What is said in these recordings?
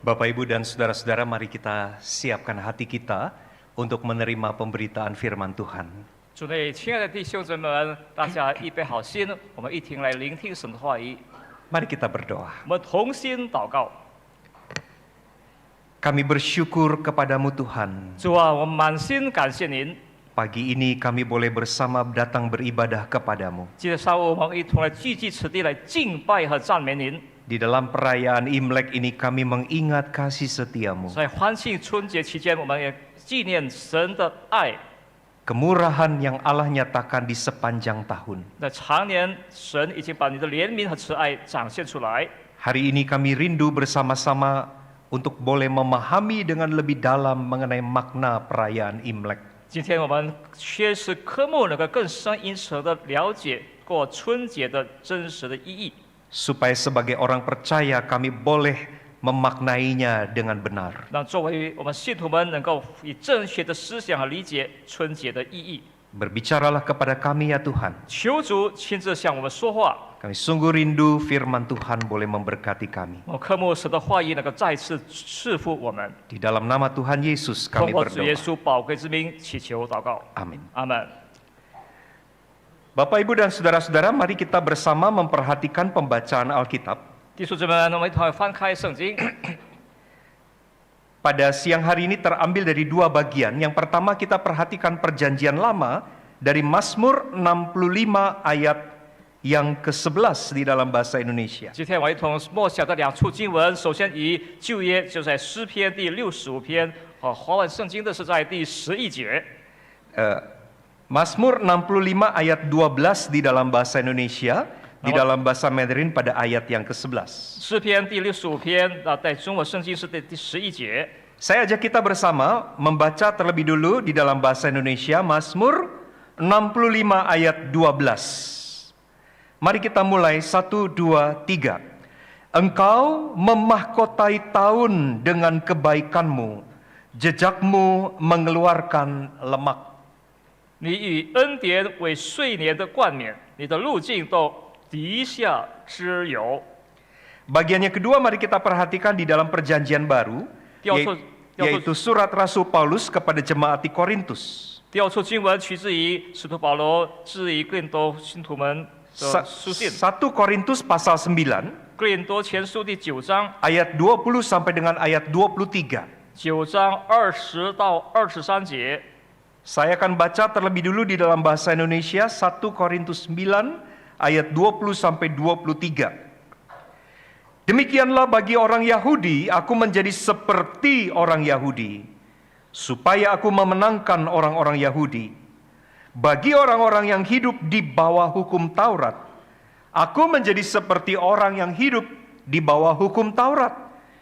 Bapak, Ibu, dan saudara-saudara, mari kita siapkan hati kita untuk menerima pemberitaan firman Tuhan. 主内，亲爱的弟兄姊妹们，大家预备好心，我们一同来聆听神的话语。 Mari kita berdoa. 我们同心祷告。 Kami bersyukur kepadamu Tuhan. 主啊，我们满心感谢您。 Pagi ini kami boleh bersama datang beribadah kepadamu. 今天上午，我们一同来聚集此地来敬拜和赞美您。 Di dalam perayaan Imlek ini kami mengingat kasih setiamu. 在欢庆春节期间，我们也纪念神的爱。 Kemurahan yang Allah nyatakan di sepanjang tahun. 那常年，神已经把你的怜悯和慈爱展现出来。 Hari ini kami rindu bersama-sama untuk boleh memahami dengan lebih dalam mengenai makna perayaan Imlek. 今天我们缺失科目能够更深因此的了解过春节的真实的意义。 Supaya sebagai orang percaya kami boleh memaknainya dengan benar. 让作为我们信徒们能够以正确的思想和理解春节的意义。 Berbicaralah kepada kami ya Tuhan. 求主亲自向我们说话。 Kami sungguh rindu firman Tuhan boleh memberkati kami. 我渴慕神的话语能够再次赐福我们。 Di dalam nama Tuhan Yesus 通 kami 过主耶 berdoa. 稣宝贵之名祈求祷告。 Amin. 阿门。 Bapak, Ibu, dan saudara-saudara, mari kita bersama memperhatikan pembacaan Alkitab. 弟兄姊妹们，我们一同翻开圣经。 Pada siang hari ini terambil dari dua bagian. Yang pertama kita perhatikan perjanjian lama dari Mazmur 65 ayat yang ke-11 di dalam bahasa Indonesia. 今天我一同默想的两处经文，首先以旧约就在诗篇第65篇，华文圣经的是在第11节。 Mazmur 65 ayat 12 di dalam bahasa Indonesia, di dalam bahasa Mandarin pada ayat yang ke-11. 诗篇第65篇，在中文圣经是第11节。 Saya ajak kita bersama membaca terlebih dulu di dalam bahasa Indonesia Mazmur 65 ayat 12. Mari kita mulai 1, 2, 3. Engkau memahkotai tahun dengan kebaikanmu, jejakmu mengeluarkan lemak. 你以恩典为岁年的冠冕，你的路径都滴下脂油。 Bagian yang kedua mari kita perhatikan di dalam perjanjian baru, yaitu surat Rasul Paulus kepada jemaat di Korintus. 第二处经文取自于使徒保罗致以哥林多信徒们的书信。 1 Korintus pasal 9, 哥林多前书第9章 ayat 20 sampai dengan ayat 23. 9章20到23节。 Saya akan baca terlebih dulu di dalam bahasa Indonesia 1 Korintus 9 ayat 20 sampai 23. Demikianlah bagi orang Yahudi, aku menjadi seperti orang Yahudi, supaya aku memenangkan orang-orang Yahudi. Bagi orang-orang yang hidup di bawah hukum Taurat, aku menjadi seperti orang yang hidup di bawah hukum Taurat,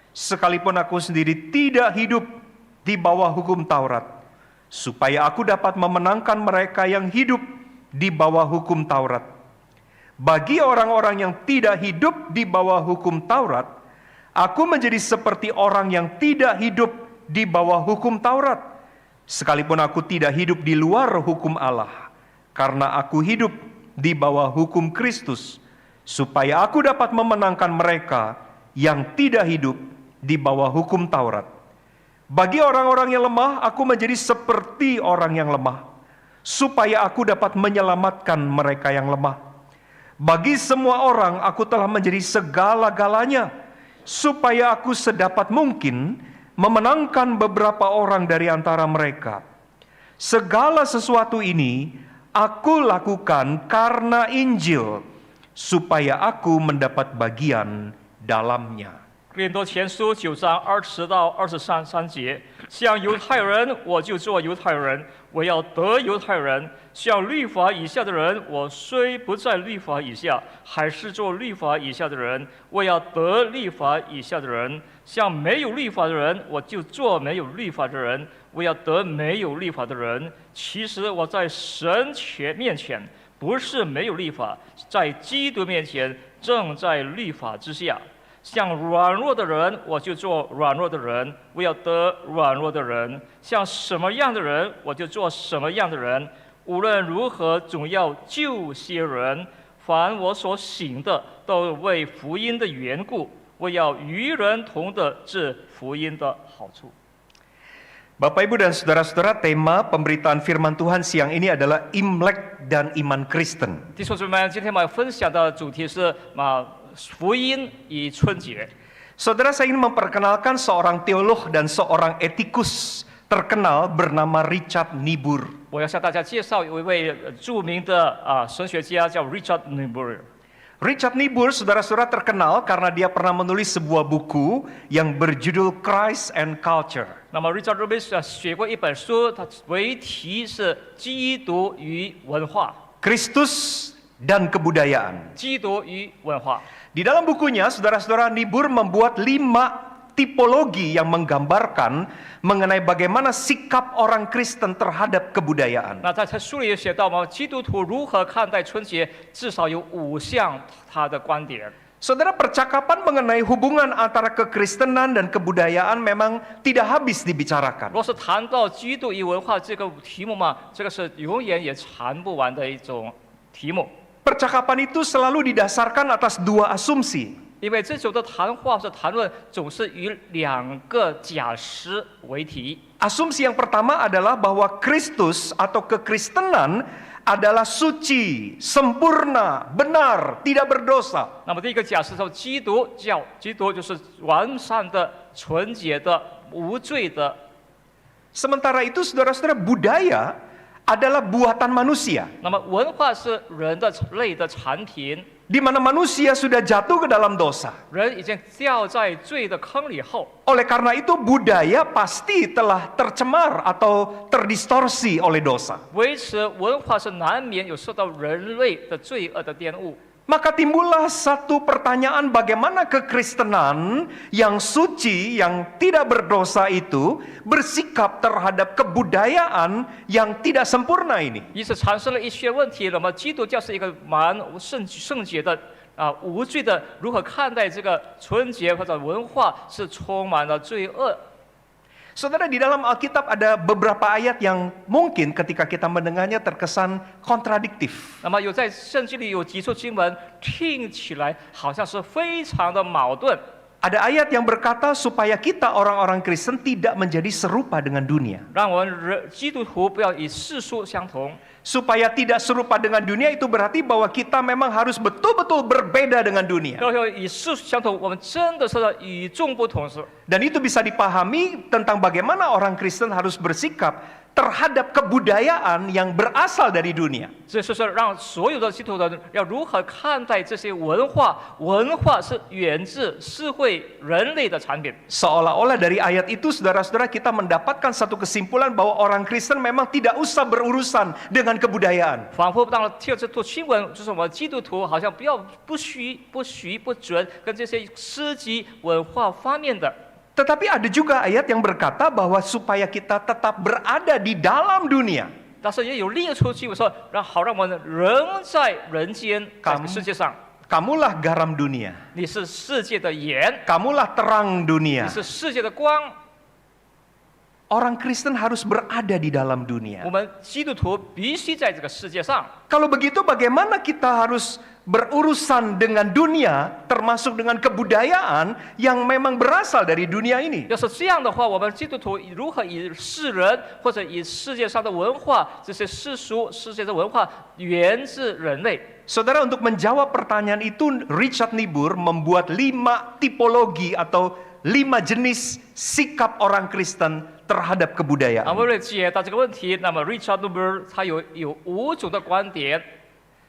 sekalipun aku sendiri tidak hidup di bawah hukum Taurat, supaya aku dapat memenangkan mereka yang hidup di bawah hukum Taurat. Bagi orang-orang yang tidak hidup di bawah hukum Taurat, aku menjadi seperti orang yang tidak hidup di bawah hukum Taurat, sekalipun aku tidak hidup di luar hukum Allah, karena aku hidup di bawah hukum Kristus, supaya aku dapat memenangkan mereka yang tidak hidup di bawah hukum Taurat. Bagi orang-orang yang lemah, aku menjadi seperti orang yang lemah, supaya aku dapat menyelamatkan mereka yang lemah. Bagi semua orang, aku telah menjadi segala-galanya, supaya aku sedapat mungkin memenangkan beberapa orang dari antara mereka. Segala sesuatu ini aku lakukan karena Injil, supaya aku mendapat bagian dalamnya. 哥林多前书9章20到23节，像犹太人，我就做犹太人，我要得犹太人；像律法以下的人，我虽不在律法以下，还是做律法以下的人，我要得律法以下的人；像没有律法的人，我就做没有律法的人，我要得没有律法的人。其实我在神面前不是没有律法，在基督面前正在律法之下。 像软弱的人，我就做软弱的人；我要得软弱的人。像什么样的人，我就做什么样的人。无论如何，总要救些人。凡我所行的，都为福音的缘故。为要与人同得这福音的好处。 Bapak Ibu dan Saudara-saudara, tema pemberitaan firman Tuhan siang ini adalah Imlek dan iman Kristen. 弟兄姊妹们，今天我们要分享的主题是福音与春节。 Saudara, saya ingin memperkenalkan seorang teolog dan seorang etikus terkenal bernama Richard Niebuhr. 我要向大家介绍有一位著名的神学家，叫 Richard Niebuhr。 Richard Niebuhr, saudara-saudara, terkenal karena dia pernah menulis sebuah buku yang berjudul Christ and Culture. 那么 Richard Niebuhr 写过一本书，它为题是基督与文化。 Kristus dan kebudayaan. 基督与文化。 Di dalam bukunya, saudara-saudara, Niebuhr membuat 5 tipologi yang menggambarkan mengenai bagaimana sikap orang Kristen terhadap kebudayaan. 那在书里也写到嘛，基督徒如何看待春节，至少有5项他的观点。 Saudara, percakapan mengenai hubungan antara kekristenan dan kebudayaan memang tidak habis dibicarakan. 若是谈到基督与文化这个题目嘛，这个是永远也谈不完的一种题目。 Percakapan itu selalu didasarkan atas 2 asumsi. 因为这种的谈话是谈论总是以2个假实为题。 Asumsi yang pertama adalah bahwa Kristus atau kekristenan adalah suci, sempurna, benar, tidak berdosa. 那么第一个假实说，基督就是完善的、纯洁的、无罪的。 Sementara itu, saudara-saudara, budaya adalah buatan manusia. 那么文化是人的类的产品， Di mana manusia sudah jatuh ke dalam dosa. 人已经掉在罪的坑里后， Oleh karena itu, budaya pasti telah tercemar atau terdistorsi oleh dosa. 维持文化是难免有受到人类的罪恶的玷污。 Maka timbullah satu pertanyaan, bagaimana kekristenan yang suci, yang tidak berdosa itu bersikap terhadap kebudayaan yang tidak sempurna ini. 因此产生了一些问题。那么基督教是一个蛮圣洁的无罪的，如何看待这个纯洁或者文化是充满了罪恶？ Saudara, di dalam Alkitab ada beberapa ayat yang mungkin ketika kita mendengarnya terkesan kontradiktif. 那么有在圣经里有几处经文，听起来好像是非常的矛盾。 Ada ayat yang berkata supaya kita orang-orang Kristen tidak menjadi serupa dengan dunia. 让我们基督徒不要与世俗相同。 Supaya tidak serupa dengan dunia itu berarti bahwa kita memang harus betul-betul berbeda dengan dunia. 要与世俗相同，我们真的是与众不同。 Dan itu bisa dipahami tentang bagaimana orang Kristen harus bersikap terhadap kebudayaan yang berasal dari dunia. 这就是让所有的基督徒要如何看待这些文化，文化是源自社会人类的产品。 Seolah-olah dari ayat itu, saudara-saudara, kita mendapatkan satu kesimpulan bahwa orang Kristen memang tidak usah berurusan dengan kebudayaan. 仿佛当了听这段经文，就是我们基督徒好像不准跟这些诗集文化方面的。 Tetapi ada juga ayat yang berkata bahwa supaya kita tetap berada di dalam dunia. 但是也有另一处经文说，让我们人在人间，在世界上， Kamulah garam dunia. 你是世界的盐， Kamulah terang 你 dunia. 是世界的光。 Orang Kristen harus berada di dalam dunia. 我们基督徒必须在这个世界上。 Kalau begitu, bagaimana kita harus berurusan dengan dunia, termasuk dengan kebudayaan yang memang berasal dari dunia ini? 要是这样的话，我们基督徒如何以世人或者以世界上的文化，这些世俗世界的文化源自人类？ Saudara, untuk menjawab pertanyaan itu, Richard Niebuhr membuat 5 tipologi atau 5 jenis sikap orang Kristen terhadap 啊， kebudayaan. 为了解答这个问题，那么 Richard Niebuhr 他有5种的观点。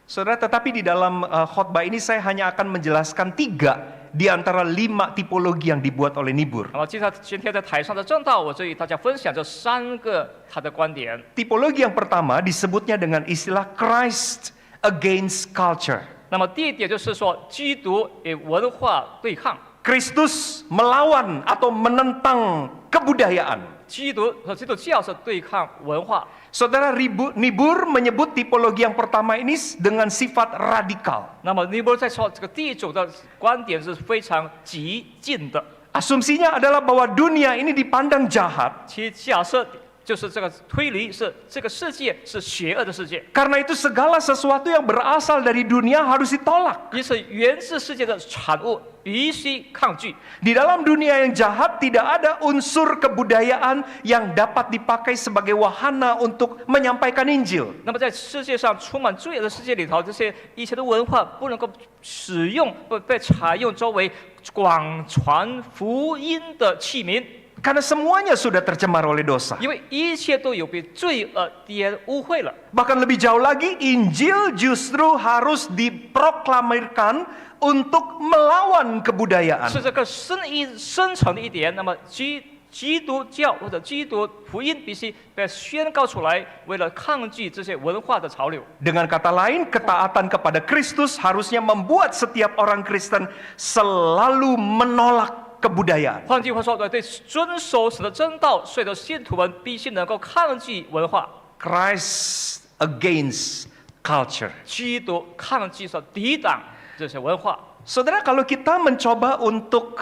Saudara, tetapi di dalam khotbah ini saya hanya akan menjelaskan 3 di antara 5 tipologi yang dibuat oleh Niebuhr. 那么今天在台上的正道，我就与大家分享这3个他的观点。 Tipologi yang pertama disebutnya dengan istilah Christ against culture. 那么第一点就是说，基督与文化对抗。 Kristus melawan atau menentang kebudayaan. 基督教是对抗文化。 Saudara, Niebuhr menyebut tipologi yang pertama ini dengan sifat radikal. 那么尼泊尔在说这个第一种的观点是非常激进的。 Asumsinya adalah bahwa dunia ini dipandang jahat. 其假设就是这个推理是这个世界是邪恶的世界， Karena itu segala sesuatu yang berasal dari dunia harus ditolak. 因此源自世界的产物必须抗拒。 Di dalam dunia yang jahat tidak ada unsur kebudayaan yang dapat dipakai sebagai wahana untuk menyampaikan Injil. 那么在世界上充满罪恶的世界里头，这些一切的文化不能够使用，不被采用作为广传福音的器皿， Karena semuanya sudah tercemar oleh dosa. 因为一切都有被罪恶玷污秽了。 Bahkan lebih jauh lagi, Injil justru harus diproklamirkan untuk melawan kebudayaan. 是这个深层的一点。那么基督教或者基督福音必须被宣告出来，为了抗拒这些文化的潮流。 Dengan kata lain, ketaatan kepada Kristus harusnya membuat setiap orang Kristen selalu menolak kebudayaan. 换句话说，对遵守神的真道，所有的信徒们必须能够抗拒文化。 Christ against culture. 基督抗拒说抵挡这些文化。 Saudara, kalau kita mencoba untuk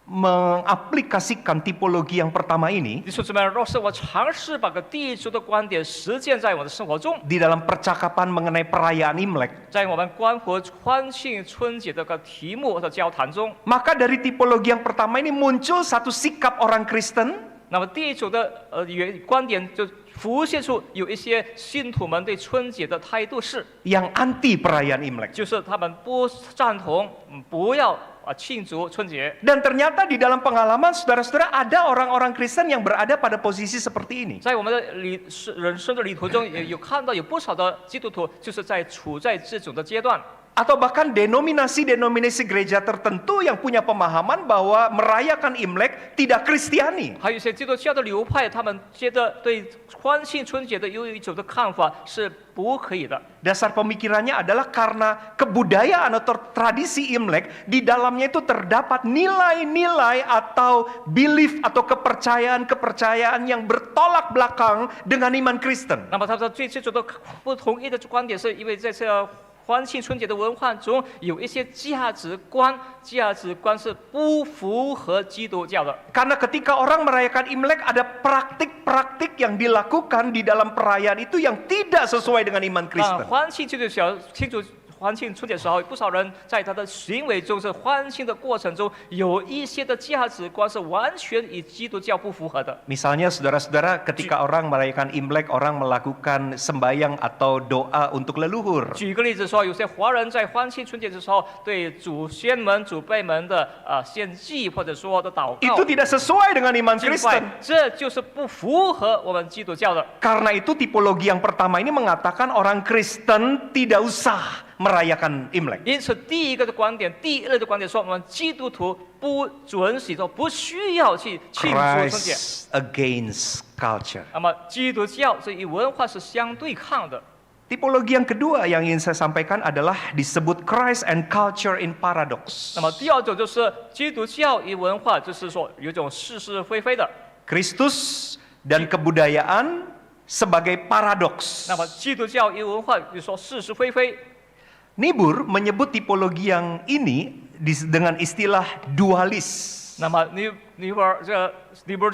mengaplikasikan tipologi yang pertama ini 弟兄姊妹，若是我尝试把第一组的观点实践在我的生活中， di dalam percakapan mengenai perayaan Imlek, 在我们关乎欢庆春节这个题目或者交谈中， maka dari tipologi yang pertama ini muncul satu sikap orang Kristen 那么第一组的观点就浮现出有一些信徒们对春节的态度是， yang anti perayaan Imlek. 就是他们不赞同，不要庆祝春节。 Dan ternyata di dalam pengalaman saudara-saudara ada orang-orang Kristen yang berada pada posisi seperti ini. 在我们的人生的旅途中，也有看到有不少的基督徒就是处在这种的阶段。 Atau bahkan denominasi-denominasi gereja tertentu yang punya pemahaman bahwa merayakan Imlek tidak Kristiani. 还有一些基督教的流派，他们觉得对欢庆春节的有一种的看法是不可以的。 Dasar pemikirannya adalah karena kebudayaan atau tradisi Imlek di dalamnya itu terdapat nilai-nilai atau belief atau kepercayaan-kepercayaan yang bertolak belakang dengan iman Kristen. 那么他们最这种的不同意的观点，是因为在这欢庆春节的文化中有一些价值观是不符合基督教的。 Karena ketika orang merayakan Imlek ada praktik-praktik yang dilakukan di dalam perayaan itu yang tidak sesuai dengan iman Kristen. 欢庆春节的时候，不少人在他的行为中是欢庆的过程中，有一些的价值观是完全与基督教不符合的。 Misalnya saudara-saudara ketika orang merayakan Imlek, orang melakukan sembahyang atau doa untuk leluhur. 举个例子说，有些华人在欢庆春节的时候，对祖先们、祖辈们的献祭或者说的祷告 Itu tidak sesuai dengan iman 敬拜 Kristen. 这就是不符合我们基督教的。 Karena itu tipologi yang pertama ini mengatakan orang Kristen tidak usah merayakan Imlek. 因此，第一个的观点，第二的观点说，我们基督徒不准许说不需要去庆祝春节。 Christ against culture. 那么，基督教这与文化是相对抗的。 Tipologi yang kedua yang ingin saya sampaikan adalah disebut Christ and culture in paradox. 那么，第二种就是基督教与文化，就是说有一种是是非非的。 Kristus dan kebudayaan sebagai paradoks. 那么，基督教与文化，比如说是是非非。 Nibur menyebut tipologi yang ini dengan istilah dualis. 那么尼泊尔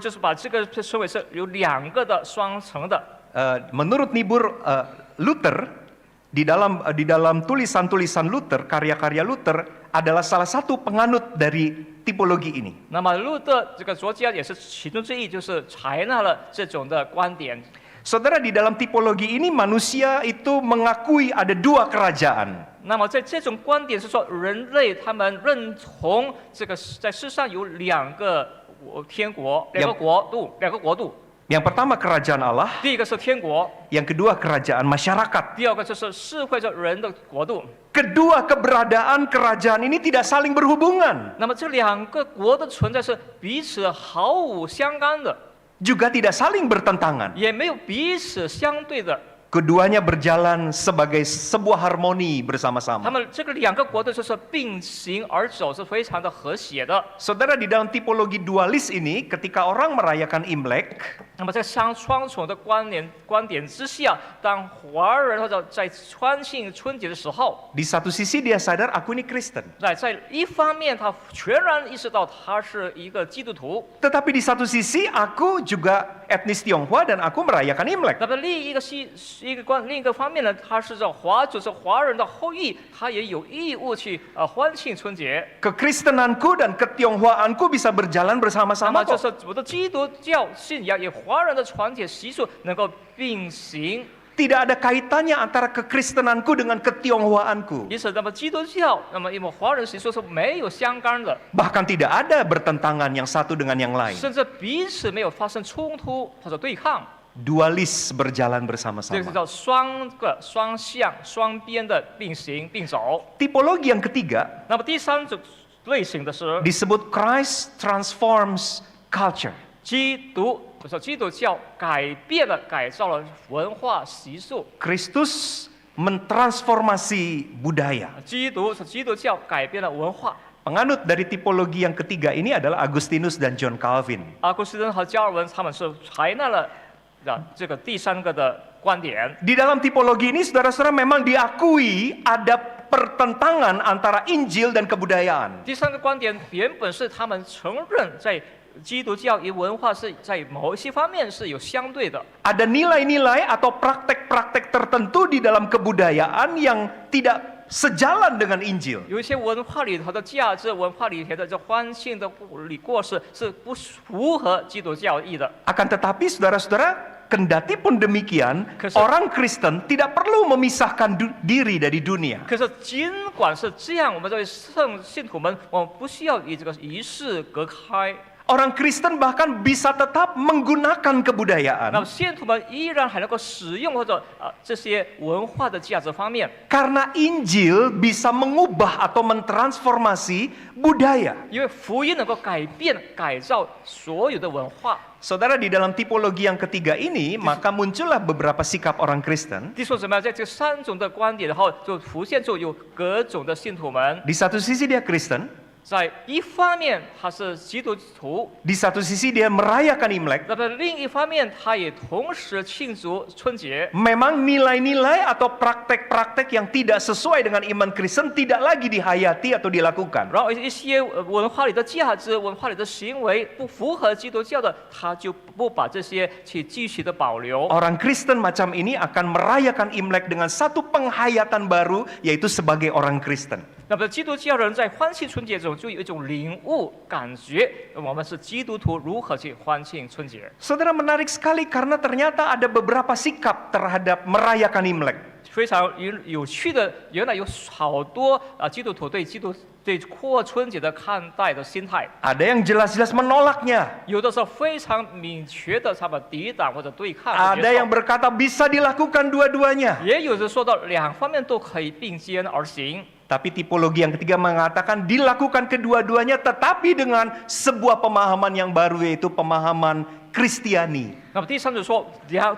就是把这个称为是有两个的双层的。 Menurut Nibur, Luther di dalam tulisan-tulisan Luther, karya-karya Luther adalah salah satu penganut dari tipologi ini. 那么路德这个作家也是其中之一，就是采纳了这种的观点。 Saudara, di dalam tipologi ini manusia itu mengakui ada dua kerajaan. 那么在这种观点是说，人类他们认同这个在世上有两个天国，两个国度。 Yang pertama kerajaan Allah, 第一个是天国， yang kedua kerajaan masyarakat. 第二个就是社会着人的国度。 Kedua keberadaan kerajaan ini tidak saling berhubungan, 那么这两个国的存在是彼此毫无相干的， juga tidak saling bertentangan. 也没有彼此相对的。Keduanya berjalan sebagai sebuah harmoni 他 bersama-sama. 们这个两个国度就是并行而走，是非常的和谐的。 Saudara, di dalam tipologi dualis ini, ketika orang merayakan Imlek, 那么在双重的观点之下，当华人或者在欢庆春节的时候， di satu sisi dia sadar aku ini Kristen. 在一方面他全然意识到他是一个基督徒， Tetapi di satu sisi aku juga etnis Tionghoa dan aku merayakan Imlek. 那么另一个方面呢，他是华人的后裔，他也有义务去欢庆春节。 Kekristenanku dan ketionghoaanku bisa berjalan 那 bersama-sama 么就 kok. 是我的基督教信仰与华人的传统习俗能够并行。 Tidak ada kaitannya antara kekristenanku dengan ketionghoaanku. 因此，那么基督教，那么因为华人习俗是没有相干的， Bahkan tidak ada bertentangan yang satu dengan yang lain. 甚至彼此没有发生冲突或者对抗。 Dualis berjalan 这个是 bersama-sama. 叫双向、双边的并行并走。 Tipologi yang ketiga 那么第三种类型的是 disebut Christ transforms culture. 基督教改造了文化习俗。 Kristus mentransformasi budaya. 基督教改变了文化。 Penganut dari tipologi yang ketiga ini adalah Agustinus dan John Calvin. 阿古斯丁和加尔文他们是采纳了这个第三个的观点。 Di dalam tipologi ini, saudara-saudara, memang diakui ada pertentangan antara Injil dan kebudayaan. 第三个观点原本是他们承认在基督教与文化是在某一些方面是有相对的。 Ada nilai-nilai atau praktek-praktek tertentu di dalam kebudayaan yang tidak sejalan dengan Injil. 有一些文化里头的价值、文化里头的这欢庆的过失是不符合基督教义的。 Akan tetapi, saudara-saudara, kendati pun demikian, Kes- orang Kristen tidak perlu memisahkan diri dari dunia. 可是尽管是这样，我们作为信徒们，我们不需要与这个仪式隔开。 Orang Kristen bahkan bisa tetap menggunakan 那 kebudayaan 么信徒们依然还能够使用或者这些文化的价值方面， karena Injil bisa mengubah atau mentransformasi budaya. 因为福音能够改造所有的文化。 Saudara, di dalam tipologi yang ketiga ini, maka muncullah beberapa sikap orang Kristen. 弟兄姊妹，在这三种的观点，然后就浮现出有各种的信徒们， Di satu sisi dia Kristen, 在一方面他是基督徒， di satu sisi dia merayakan Imlek. 那么另一方面他也同时庆祝春节。 Memang nilai-nilai atau praktek-praktek yang tidak sesuai dengan iman Kristen tidak lagi dihayati atau dilakukan. 然后一些文化里的价值、文化里的行为不符合基督教的，他就不把这些去继续的保留。 Orang Kristen macam ini akan merayakan Imlek dengan satu penghayatan baru, yaitu sebagai orang Kristen. 那么基督教人在欢庆春节中就有一种领悟感觉，我们是基督徒如何去欢庆春节。 Saudara, menarik sekali karena ternyata ada beberapa sikap terhadap merayakan Imlek. 非常有趣的，原来有好多基督徒对过春节的看待的心态， Ada yang jelas-jelas menolaknya. 有的时候非常明确的他们抵挡或者对抗， Ada yang berkata bisa dilakukan dua-duanya. 也有人说到两方面都可以并肩而行。 Tapi tipologi yang ketiga mengatakan dilakukan kedua-duanya tetapi dengan sebuah pemahaman yang baru, yaitu pemahaman Kristiani. 那么第三种说，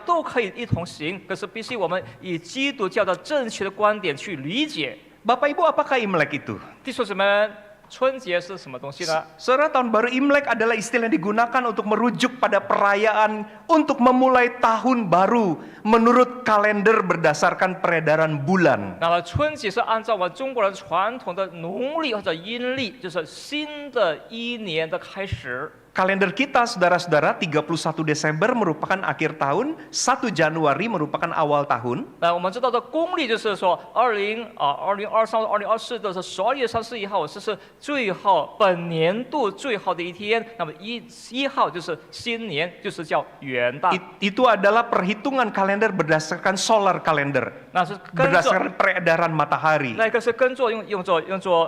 都可以一同行，可是必须我们以基督教的正确的观点去理解。 Bapak Ibu, apakah Imlek itu? 弟兄姊妹们，春节是什么东西呢？ Saudara, tahun baru Imlek adalah istilah yang digunakan untuk merujuk pada perayaan untuk memulai tahun baru menurut kalender berdasarkan peredaran bulan. 那么春节是按照我们中国人传统的农历或者阴历，就是新的一年的开始。 Kalender kita, saudara-saudara, 31 Desember merupakan akhir tahun, 1 Januari merupakan awal tahun. 那我们知道的公历就是说2023、2024的是12月31号，这是最后本年度最后的一天。那么1号就是新年，就是叫元旦。 Itu adalah perhitungan kalender berdasarkan solar calendar, 那是跟着 berdasarkan peredaran matahari. 那个是跟着用作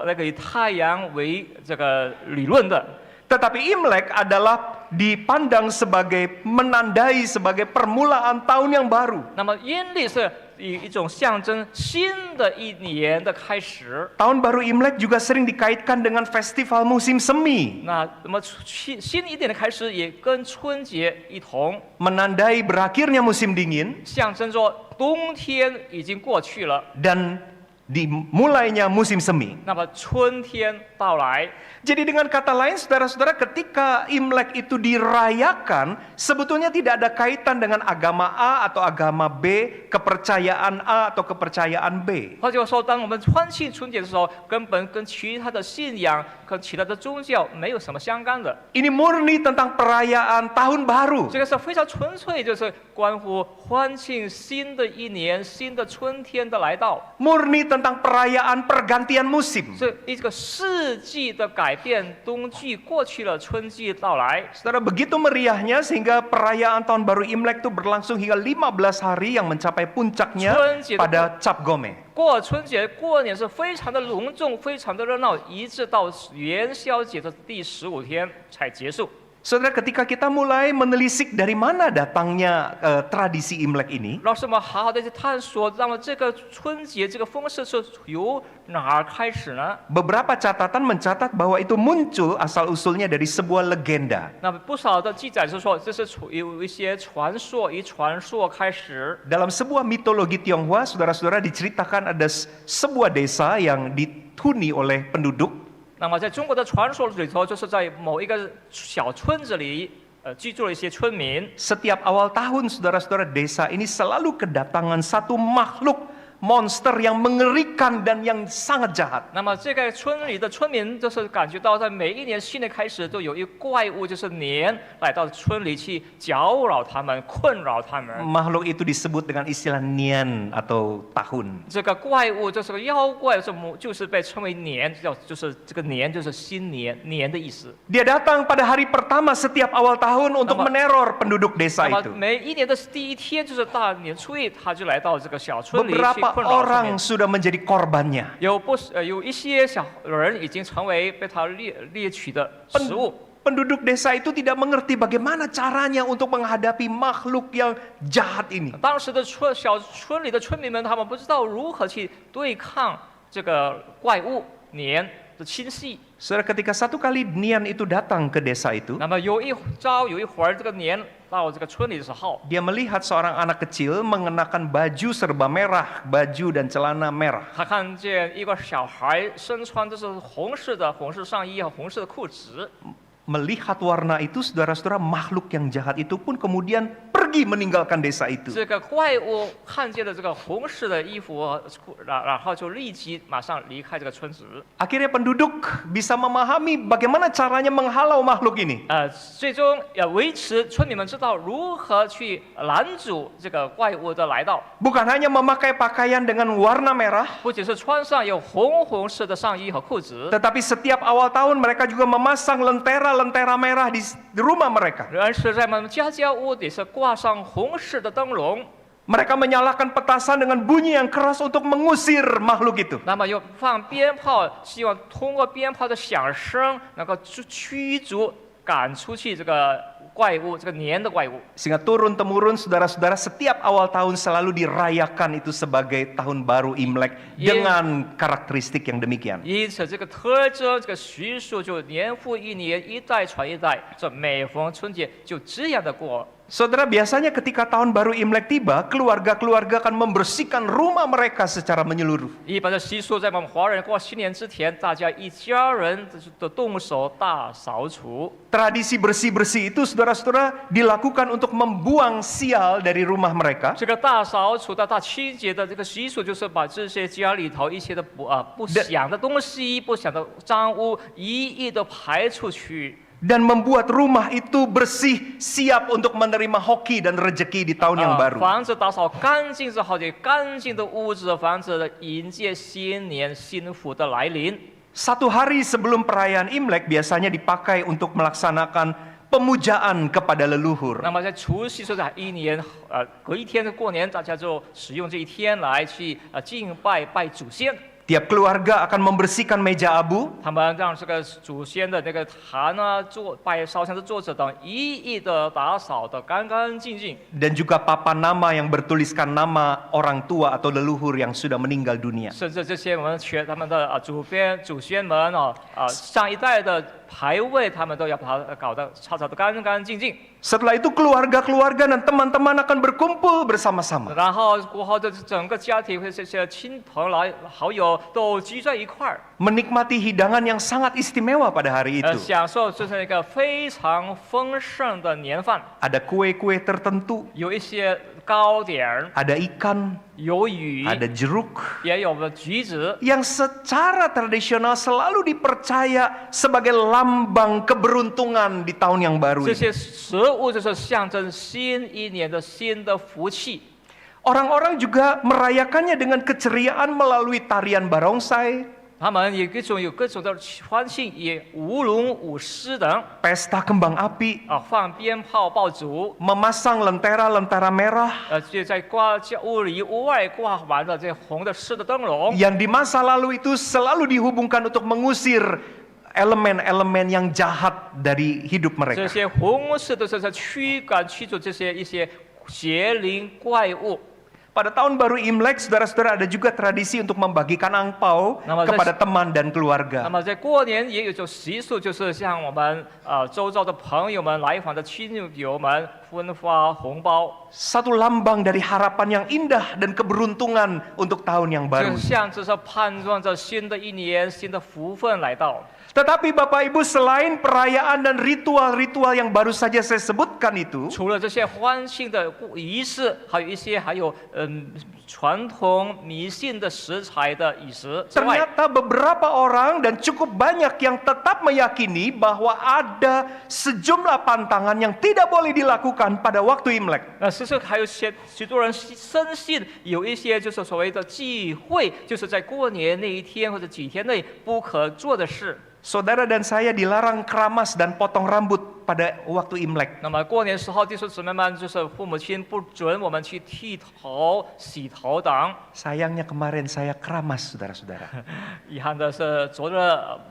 那个以太阳为这个理论的。 Tetapi Imlek adalah dipandang sebagai menandai sebagai permulaan tahun yang baru. 那么阴历是以一种象征新的一年的开始。 Tahun baru Imlek juga sering dikaitkan dengan festival musim semi, 那么新一年的开始也跟春节一同， menandai berakhirnya musim dingin 象征着冬天已经过去了， dan dimulainya musim semi. 那么春天到来。 Jadi dengan kata lain saudara-saudara, ketika Imlek itu dirayakan, sebetulnya tidak ada kaitan dengan agama A atau agama B, kepercayaan A atau kepercayaan B. 换句话说，当我们欢庆春节的时候，根本跟其他的信仰、跟其他的宗教没有什么相干的。 Ini murni tentang perayaan tahun baru. 这个是非常纯粹，就是关乎欢庆新的一年、新的春天的来到， Murni tentang perayaan pergantian musim. 是一个世纪的改变。冬季过去了，春季到来。 Saudara, begitu meriahnya sehingga perayaan tahun baru Imlek itu berlangsung hingga 15 hari yang mencapai puncaknya pada Cap Gome. 过春节、过年是非常的隆重、非常的热闹，一直到元宵节的第15天才结束。 Saudara, ketika kita mulai menelisik dari mana datangnya tradisi Imlek ini, 让我们好好的去探索，那么这个春节这个风势是由哪儿开始呢？ beberapa catatan mencatat bahwa itu muncul asal-usulnya dari sebuah legenda. 那么不少的记载是说，这是有一些传说，以传说开始。 Dalam sebuah mitologi Tionghoa, saudara-saudara, diceritakan ada sebuah desa yang dihuni oleh penduduk. 那么在中国的传说里头，就是在某一个小村子里，居住了一些村民。 Setiap awal tahun, saudara-saudara, desa ini selalu kedatangan satu makhluk monster yang mengerikan dan yang sangat jahat. 那么这个村里的村民就是感觉到，在每一年新的开始，都有一怪物，就是年来到村里去搅扰他们、困扰他们。 Makhluk itu disebut dengan istilah nian atau tahun. 这个怪物就是个妖怪，就是被称为年，就是这个年就是新年年的意思。 Dia datang pada hari pertama setiap awal tahun untuk meneror penduduk desa 那么 itu. 每一年的第一天就是大年初一，他就来到这个小村里去 Beberapa 困扰村民。 orang sudah menjadi korbannya. 有一些小人已经成为被他猎取的食物。 Penduduk desa itu tidak mengerti bagaimana caranya untuk menghadapi makhluk yang jahat ini. 当时的小村里的村民们，他们不知道如何去对抗这个怪物年的侵袭。 Saudara, ketika satu kali nian itu datang ke desa itu, 那么有一会儿，这个年到这个村里的时候， dia melihat seorang anak kecil mengenakan baju serba merah, baju dan celana merah. 他看见一个小孩身穿的是红色上衣和红色的裤子。 Melihat warna itu, saudara-saudara, makhluk yang jahat itu pun kemudian pergi meninggalkan desa itu. 这个怪物看见了这个红色的衣服，然后就立即马上离开这个村子。 Akhirnya penduduk bisa memahami bagaimana caranya menghalau makhluk ini. 最终要维持村民们知道如何去拦阻这个怪物的来到。 Bukan hanya memakai pakaian dengan warna merah, 不仅是穿上有红色的上衣和裤子， tetapi setiap awal tahun mereka juga memasang lentera merah di rumah mereka. 而是在我们家屋里是挂上红色的灯笼。 Mereka menyalakan petasan dengan bunyi yang keras untuk mengusir makhluk itu. 那么又放鞭炮，希望通过鞭炮的响声，能够驱逐、赶出去这个怪物，这个年的怪物。 Sehingga turun temurun, saudara-saudara, setiap awal tahun selalu dirayakan itu sebagai tahun baru Imlek dengan karakteristik yang demikian. 因此，这个特征、这个习俗就年复一年，一代传一代，这每逢春节就这样的过。 Saudara, biasanya ketika tahun baru Imlek tiba, keluarga-keluarga akan membersihkan rumah mereka secara menyeluruh. 一般的习俗，在我们华人过新年之前，大家一家人都动手大扫除。 Tradisi bersih-bersih itu, saudara-saudara, dilakukan untuk membuang sial dari rumah mereka. 这个大扫除的大清洁的这个习俗，就是把这些家里头一些的不祥的东西、不祥的脏污，一一的排出去。 Dan membuat rumah itu bersih, siap untuk menerima hoki dan rezeki di tahun yang baru. 房子打扫干净之后，就干净的屋子、房子迎接新年幸福的来临。 Satu hari sebelum perayaan Imlek biasanya dipakai untuk melaksanakan pemujaan kepada leluhur. 那么在除夕是在一年隔一天的过年，大家就使用这一天来去敬拜祖先。Tiap keluarga akan membersihkan meja abu, 他们让这个祖先的那个坛啊、拜烧香的桌子等一一的打扫的干干净净。 dan juga papan nama yang bertuliskan nama orang tua atau leluhur yang sudah meninggal dunia. 甚至这些我们他们的祖先们上一代的牌位，他们都要把它搞得擦得干干净净。 Setelah itu keluarga-keluarga dan teman-teman akan berkumpul bersama-sama. 然后过后的整个家庭和这些亲朋好友都聚在一块儿， Menikmati hidangan yang sangat istimewa pada hari itu. 享受这是一个非常丰盛的年饭， Ada kue-kue tertentu, 有一些糕点儿， ada ikan, 有鱼， ada jeruk, 也有橘子。 yang secara tradisional selalu dipercaya sebagai lambang keberuntungan di tahun yang baru 这 ini. 些食物就是象征新一年的新的福气。 Orang-orang juga merayakannya dengan keceriaan melalui tarian barongsai, 他们有各种的欢庆，也舞龙舞狮等 pesta kembang api, 放鞭炮爆竹， memasang lentera-lentera merah 就在屋里屋外挂满了这红的狮的灯笼。 yang di masa lalu itu selalu dihubungkan untuk mengusir elemen-elemen yang jahat dari hidup 这 mereka. 些红饰都是在驱逐这些一些邪灵怪物。 Pada tahun baru Imlek, saudara-saudara, ada juga tradisi untuk membagikan angpau kepada teman dan 那 keluarga. 么在过年也有一种习俗，就是向我们周遭的朋友们、来访的亲友们分发红包， Satu lambang dari harapan yang indah dan keberuntungan untuk tahun yang 就 baru. 象征着盼望着新的一年、新的福分来到。 Tetapi Bapak Ibu, selain perayaan dan ritual-ritual yang baru saja saya sebutkan itu, 除了这些欢庆的仪式，还有传统迷信的食材的饮食之外， ternyata beberapa orang dan cukup banyak yang tetap meyakini bahwa ada sejumlah pantangan yang tidak boleh dilakukan pada waktu Imlek. 其实还有许多人深信有一些就是所谓的忌讳，就是在过年那一天或者几天内不可做的事。 Saudara dan saya dilarang keramas dan potong rambut pada waktu Imlek. 那么过年时候，弟兄姊妹们，就是父母亲不准我们去剃头、洗头等。 Sayangnya kemarin saya keramas, saudara-saudara. 遗憾的是，昨日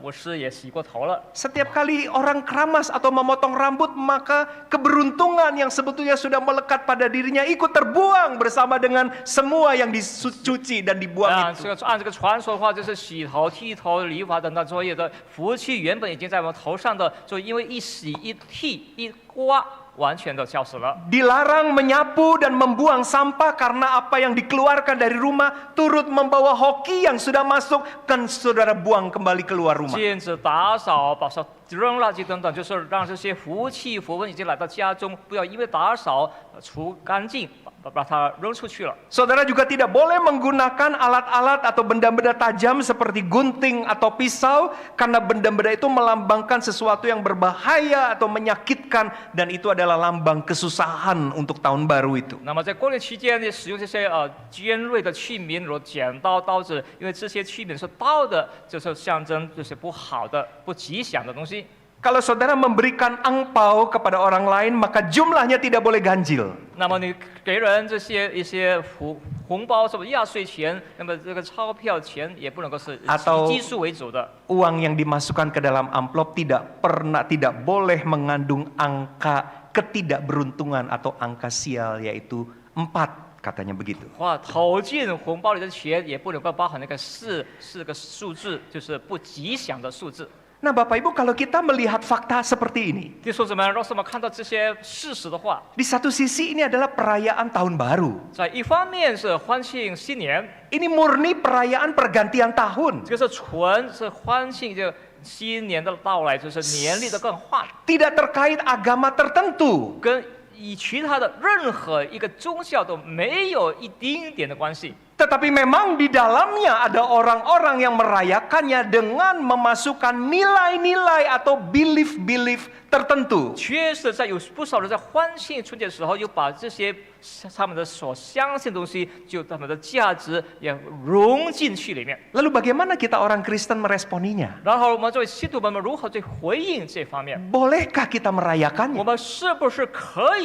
牧师也洗过头了。 Setiap kali orang keramas atau memotong rambut, maka keberuntungan yang sebetulnya sudah melekat pada dirinya ikut terbuang bersama dengan semua yang dicuci dan dibuang 这 itu. 个按这个传说的话，就是洗头、剃头、理发等等所有的福气，原本已经在我们头上的，就因为一洗、一剃、一刮，完全都消失了。 Dilarang menyapu dan membuang sampah karena apa yang dikeluarkan dari rumah turut membawa hoki yang sudah masuk, kan saudara buang kembali keluar rumah. 禁止打扫、把扔垃圾等等，就是让这些福气、福分已经来到家中，不要因为打扫除干净，把它扔出去了。 Saudara juga tidak boleh menggunakan alat-alat atau benda-benda tajam seperti gunting atau pisau, karena benda-benda itu melambangkan sesuatu yang berbahaya atau menyakitkan, dan itu adalah lambang kesusahan untuk tahun baru itu. 那么在过年期间呢，使用这些尖锐的器皿，如剪刀、刀子，因为这些器皿是刀的，就是象征这些不好的、不吉祥的东西。 Kalau saudara memberikan angpau kepada orang lain, maka jumlahnya tidak boleh ganjil. 那么你给人一些红包，什么压岁钱，那么这个钞票钱也不能够是以基数为主的。 Uang yang dimasukkan ke dalam amplop tidak boleh mengandung angka ketidakberuntungan atau angka sial, yaitu 4, katanya begitu. 投进红包里的钱也不能够包含那个四个数字，就是不吉祥的数字。 Nah Bapak Ibu, kalau kita melihat fakta seperti ini, 弟兄姊妹，若是我们看到这些事实的话， di satu sisi ini adalah perayaan tahun baru. 在一方面是欢庆新年， Ini murni perayaan pergantian tahun. 这个是欢庆这个新年的到来，就是年历的更换， Tidak terkait agama tertentu. 跟以其他的任何一个宗教都没有一丁点的关系。 Tetapi memang di dalamnya ada orang-orang yang merayakannya dengan memasukkan nilai-nilai atau belief-belief tertentu. 确实，有不少人在欢庆春节的时候，又把这些他们的所相信的东西，就他们的价值也融进去里面。 Lalu bagaimana kita orang Kristen meresponinya? 然后我们作为信徒们如何去回应这方面？ Bolehkah kita 我 merayakannya? 们是不是可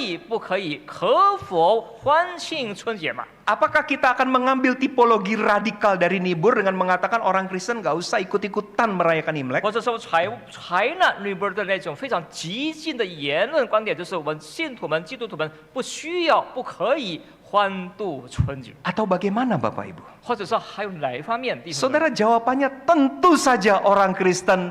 否欢庆春节嘛？ Apakah kita akan mengambil tipologi radikal dari Niebuhr dengan mengatakan orang Kristen nggak usah ikut-ikutan merayakan Imlek? 或者说采纳律波的那种非常激进的言论观点，就是我们信徒们、基督徒们不需要、不可以欢度春节， Atau bagaimana Bapak Ibu? 或者说还有哪一方面？弟兄们， Saudara, jawabannya tentu saja orang Kristen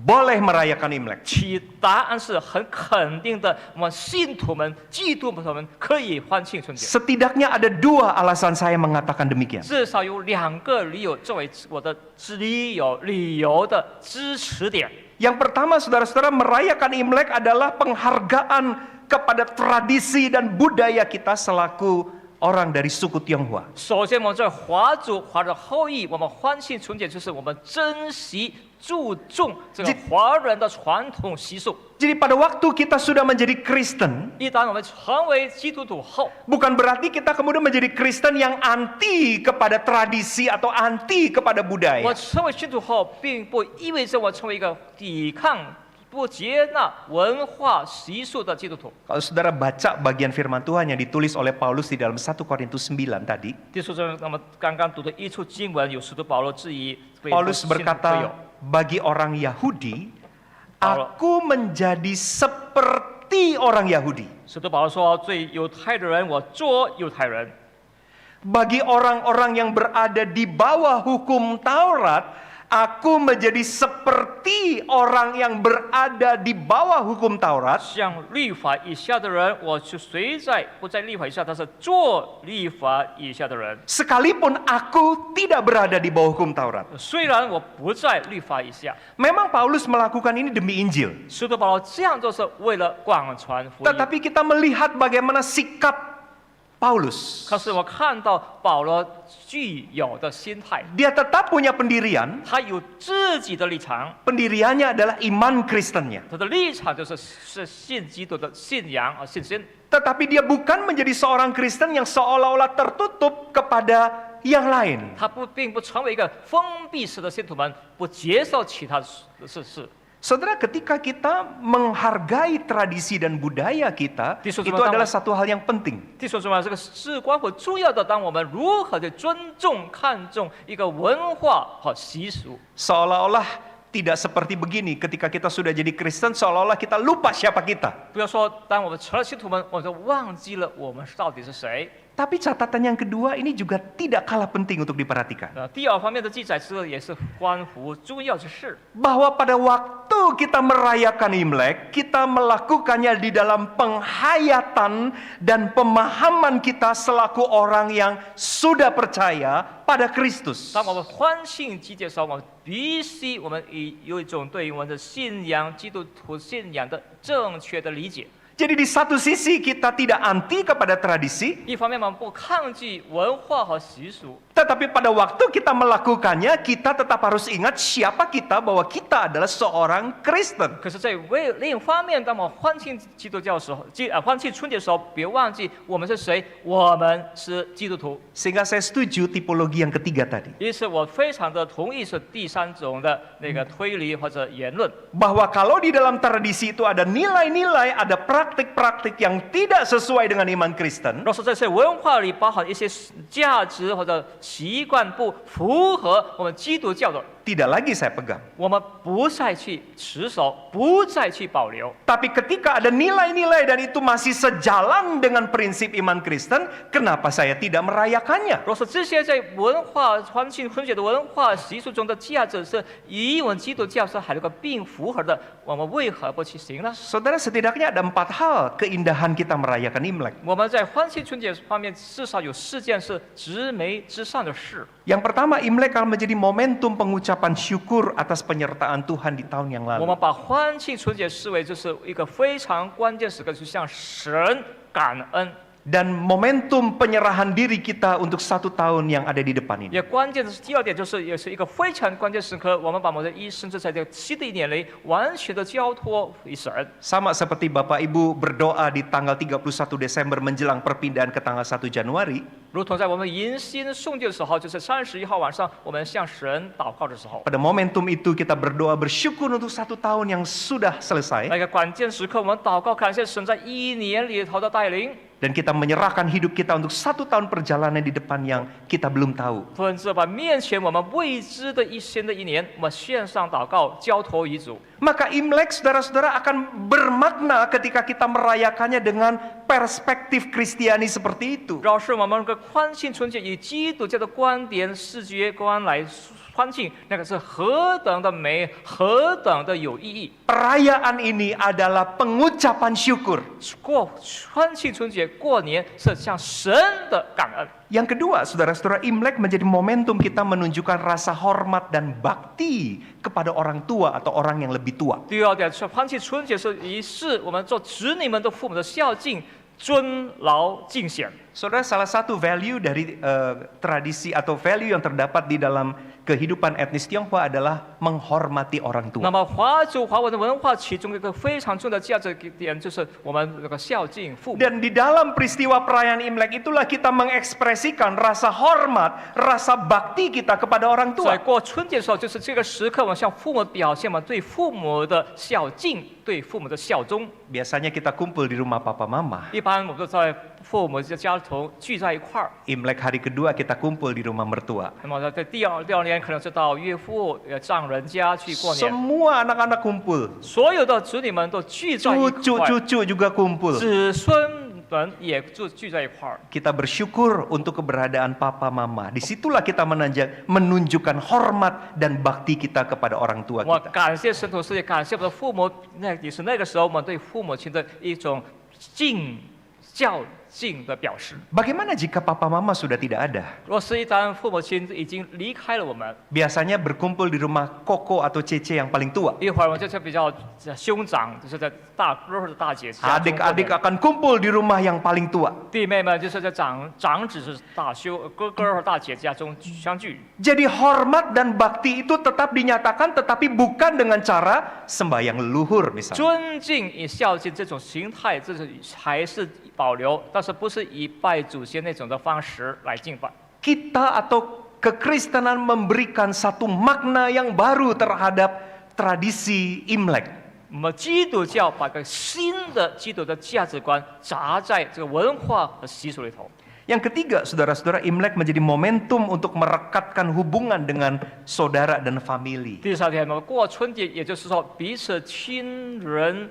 boleh merayakan Imlek. 其答案是很肯定的，我们信徒们、基督徒们可以欢庆春节。 Setidaknya ada 2 alasan saya mengatakan demikian. 至少有2个理由作为我的理由的支持点。 Yang pertama, saudara-saudara, merayakan Imlek adalah penghargaan kepada tradisi dan budaya kita selaku orang dari suku Tionghoa. 首先，我们在华族、华人后裔，我们欢庆春节，就是我们珍惜、注重这个华人的传统习俗。 Jadi pada waktu kita sudah menjadi Kristen, 一旦我们成为基督徒后， bukan berarti kita kemudian menjadi Kristen yang anti kepada tradisi atau anti kepada 我 budaya. 成为信徒后，并不意味着我成为一个抵抗、不接纳文化习俗的基督徒。 Kalau saudara baca bagian firman Tuhan yang ditulis oleh Paulus di dalam 1 Korintus 9 tadi, 弟兄姊妹，那么刚刚读的一处经文，有使徒保罗质疑 Paulus 信徒会友 berkata, bagi orang Yahudi, aku menjadi seperti orang Yahudi. 使徒保罗说：“对犹太的人，我做犹太人； Bagi orang-orang yang berada di bawah hukum Taurat, aku menjadi seperti orang yang berada di bawah hukum Taurat. 像律法以下的人，我就不在律法以下，但是做律法以下的人。 Sekalipun aku tidak berada di bawah hukum Taurat. 虽然我不在律法以下， Memang Paulus melakukan ini demi Injil. 使徒保罗这样做是为了广传福音。 Tetapi kita melihat bagaimana sikap Paulus. 可是我看到保罗具有的心态， Dia tetap punya pendirian. 他有自己的立场， Pendiriannya adalah iman Kristennya. 他的立场是信基督的信仰和信心。 Tetapi dia bukan menjadi seorang Kristen yang seolah-olah tertutup kepada yang lain. 他并不成为一个封闭式的信徒们，不接受其他事。 Saudara, ketika kita menghargai tradisi dan budaya kita, Di itu adalah satu hal yang penting. 弟兄姊妹，这个至关乎重要的，当我们如何的尊重、看重一个文化和习俗， Seolah-olah tidak seperti begini, ketika kita sudah jadi Kristen, seolah-olah kita lupa siapa kita. 不要说当我们成了信徒们，我们就忘记了我们到底是谁。 Tapi catatan yang kedua ini juga tidak kalah penting untuk diperhatikan. 第二方面的记载，这也是关乎重要之事。 Bahwa pada waktu kita merayakan Imlek, kita melakukannya di dalam penghayatan dan pemahaman kita selaku orang yang sudah percaya pada Kristus. 当我们欢庆季节的时候，我们必须有一种对于我们的信仰、基督徒信仰的正确的理解。 Jadi di satu sisi kita tidak anti kepada tradisi, 一方面，我们不抗拒文化和习俗， tetapi pada waktu kita melakukannya, kita tetap harus ingat siapa kita, bahwa kita adalah seorang Kristen. 可是，在另一方面，当我们欢庆基督教的时候，欢庆春节的时候，别忘记我们是谁，我们是基督徒。 Sehingga saya setuju tipologi yang ketiga tadi. 因此，我非常的同意是第三种的那个推理或者言论。 Bahwa kalau di dalam tradisi itu ada nilai-nilai, ada praktik-praktik yang tidak sesuai dengan iman Kristen, 若是在这文化里包含一些价值或者习惯不符合我们基督教的， tidak lagi saya pegang. 我们不再去持守，不再去保留。 Tapi ketika ada nilai-nilai dan itu masih sejalan dengan prinsip iman Kristen, kenapa saya tidak merayakannya? 若是这些在文化欢庆春节的文化习俗中的价值是与我们基督教是还有个并符合的，我们为何不去行呢？ Saudara, setidaknya ada 4 hal keindahan kita merayakan Imlek. 我们在欢庆春节方面至少有4件是直眉之上的事。 Yang pertama, Imlek akan menjadi momentum pengucapan syukur atas penyertaan Tuhan di tahun yang 我 lalu. 们把欢庆春节视为就是一个非常关键时刻，去向神感恩。 Dan momentum penyerahan diri kita untuk 1 tahun yang ada di depan ini. 也关键的是第二点，就是也是一个非常关键时刻，我们把我们的一生在这个新的一年里完全的交托于神。 Sama seperti Bapak Ibu berdoa di tanggal 31 Desember menjelang perpindahan ke tanggal 1 Januari. 如同在我们迎新送旧的时候，就是31号晚上，我们向神祷告的时候， Pada momentum itu kita berdoa bersyukur untuk 1 tahun yang sudah selesai. 那个关键时刻，我们祷告感谢神在一年里头的带领。Dan kita menyerahkan hidup kita untuk 1 tahun perjalanan di depan yang kita belum tahu. 甚至把面前我们未知的新的一年，我们献上祷告，交托于主。 Maka Imlek saudara-saudara akan bermakna ketika kita merayakannya dengan perspektif Kristiani seperti itu. 表示我们的欢庆春节以基督教的观点、视觉观来欢庆，那个是何等的美，何等的有意义。 Perayaan ini adalah pengucapan syukur. 过欢庆春节、过年是向神的感恩。 Yang kedua, saudara-saudara, Imlek menjadi momentum kita menunjukkan rasa hormat dan bakti kepada orang tua atau orang yang lebih tua. 第二点是欢庆春节是仪式，我们做子女们对父母的孝敬、尊劳敬显。 Saudara, salah satu value dari tradisi atau value yang terdapat di dalam kehidupan etnis Tionghoa adalah menghormati orang 那 tua. 么华文的文化其中一个非常重要的价值点就是我们那个孝敬父母。 Dan di dalam peristiwa perayaan Imlek itulah kita mengekspresikan rasa hormat, rasa bakti kita kepada orang 在 tua. 过春节的时候，就是这个时刻，我们向父母表现我们对父母的孝敬，对父母的孝忠。 Biasanya kita kumpul di rumah papa mama. 一般我们都在父母的家头聚在一块儿。 Imlek hari kedua kita kumpul di rumah mertua. 那么在第二年可能是到岳父、丈人家去过年， Semua anak-anak kumpul. 所有的子女们都聚在一块儿， Cucu-cucu juga kumpul. 子孙们也聚在一块儿。 Kita bersyukur untuk keberadaan papa mama. Disitulah kita menunjukkan hormat dan bakti kita kepada orang tua 我 kita. 感谢神同时也感谢我的父母，那也是那个时候我们对父母亲的一种较劲的表示。 Bagaimana jika papa mama sudah tidak ada? 若是一旦父母亲已经离开了我们， Biasanya berkumpul di rumah koko atau cece yang paling tua. 一会儿我就是比较兄长，就是在大哥或者大姐家中过 Adik-adik 年， akan kumpul di rumah yang paling tua. 弟妹们就是在长子是哥哥或大姐家中相聚。 Jadi hormat dan bakti itu tetap dinyatakan, tetapi bukan dengan cara sembahyang leluhur misalnya. 尊敬与孝敬这种形态，这是还是保留，但是不是以拜祖先那种的方式来敬拜。 Kita atau kekristenan memberikan satu makna yang baru terhadap tradisi Imlek. 我们基督教把个新的基督的价值观砸在这个文化和习俗里头。 Yang ketiga, saudara-saudara, Imlek menjadi momentum untuk merekatkan hubungan dengan saudara dan famili. 第三天，我们过春节，也就是说彼此亲人、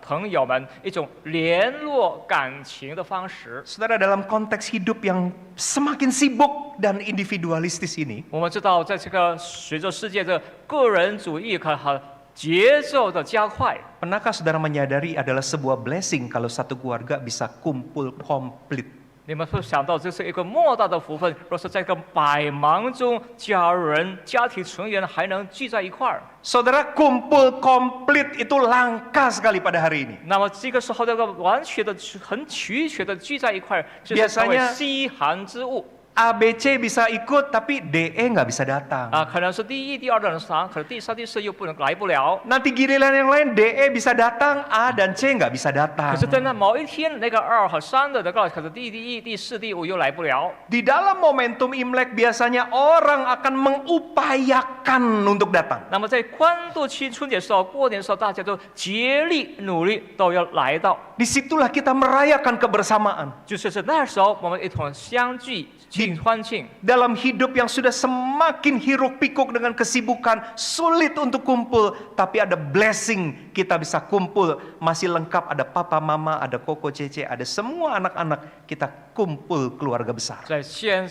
朋友们一种联络感情的方式。 Saudara, dalam konteks hidup yang semakin sibuk dan individualistis ini, 我们知道，在这个随着世界的个人主义和节奏的加快， pernahkah saudara menyadari adalah sebuah blessing kalau satu keluarga bisa kumpul komplit? 你们会想到这是一个莫大的福分。若是在一个百忙中，家庭成员还能聚在一块儿， Saudara, kumpul komplit itu langka sekali pada hari ini. 那么这个时候，这个完全的、很齐全的聚在一块儿，就是成为 Biasanya 稀罕之物。 ABC bisa ikut, tapi DE nggak bisa datang. 可能是第一、第二的人上，可能第三、第四又来不了。 Nanti giliran yang lain DE bisa datang, A dan C nggak bisa 可 datang. 是，在那某一天，那个2和3的那个，可能第一、第四、第5又来不了。 Di dalam momentum Imlek biasanya orang akan mengupayakan untuk datang. 那么在欢度期春节的时候、过年的时候，大家都竭力努力都要来到， Disitulah kita merayakan kebersamaan. 就是那时候我们一同相聚欢庆。 Dalam hidup yang sudah semakin hiruk pikuk dengan kesibukan, sulit untuk kumpul, tapi ada blessing kita bisa kumpul, masih lengkap, ada papa mama, ada koko cece, ada semua anak-anak, kita kumpul keluarga besar. 在现